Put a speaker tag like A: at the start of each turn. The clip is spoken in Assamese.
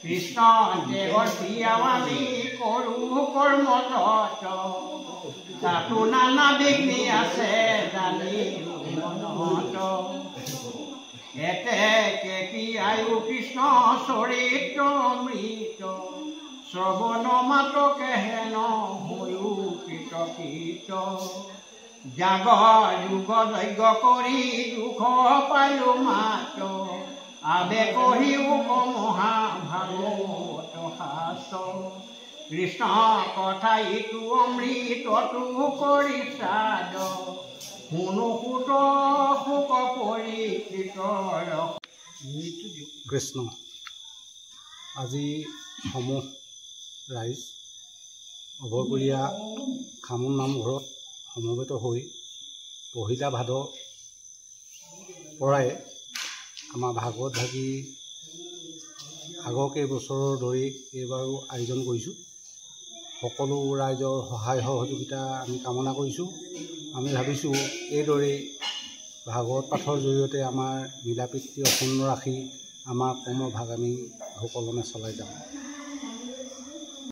A: কৃষ্ণ দেৱৰ প্ৰিয়ামী কৰো কৰ্মৰত তাতো নানা বিঘ্নি আছে জানি মনত এতে কি আয়ু কৃষ্ণ চৰিত্ৰ অমৃত শ্ৰৱণ মাত্ৰকে হেন হৈও কৃত জাগ যুগ যজ্ঞ কৰি দুখ পালো মাত্ৰ আবে কহিও মহাভাগৱত শাস্ত্ৰ কৃষ্ণ কথা ইটো অমৃতটো কৰি সাদ শুনো সুত শোক পৰিকৃত
B: কৃষ্ণ আজি সমূহ ৰাইজ অভৰপুৰীয়া খামুন নামঘৰত সমবেত হৈ পহিলা ভাদ পৰাই আমাৰ ভাগৱত ভাগী আগৰ কেইবছৰৰ দৰেই এইবাৰো আয়োজন কৰিছোঁ। সকলো ৰাইজৰ সহায় সহযোগিতা আমি কামনা কৰিছোঁ। আমি ভাবিছোঁ এইদৰেই ভাগৱত পাঠৰ জৰিয়তে আমাৰ মিলাপ্ৰীতি অক্ষুণ্ণ ৰাখি আমাৰ কৰ্মভাগ আমি সুকলমে চলাই যাওঁ।